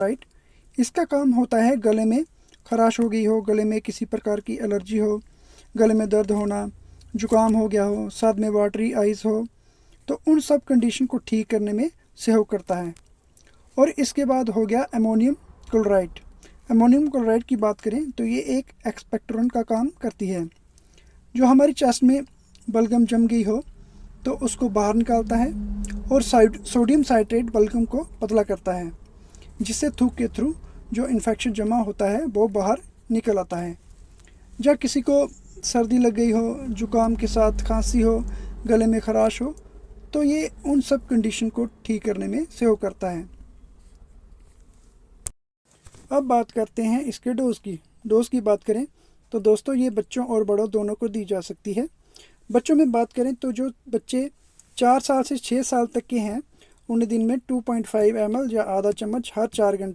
Right. इसका काम होता है गले में खराश हो गई हो, गले में किसी प्रकार की एलर्जी हो, गले में दर्द होना, जुकाम हो गया हो, साथ में वाटरी आइज़ हो, तो उन सब कंडीशन को ठीक करने में सहयोग करता है। और इसके बाद हो गया अमोनियम क्लोराइड। अमोनियम क्लोराइड की बात करें तो ये एक एक्सपेक्टोरेंट का काम करती है। जो हमारी चेस्ट में बलगम जम गई हो तो उसको बाहर निकालता है, और सोडियम साइट्रेट बलगम को पतला करता है, जिससे थूक के थ्रू जो इन्फेक्शन जमा होता है वो बाहर निकल आता है। जब किसी को सर्दी लग गई हो, जुकाम के साथ खांसी हो, गले में खराश हो, तो ये उन सब कंडीशन को ठीक करने में सहयोग करता है। अब बात करते हैं इसके डोज की बात करें तो दोस्तों ये बच्चों और बड़ों दोनों को दी जा सकती है। बच्चों में बात करें तो जो बच्चे 4 साल से 6 साल तक के हैं उन्हें दिन में 2.5 ml या आधा चम्मच हर 4 घंटे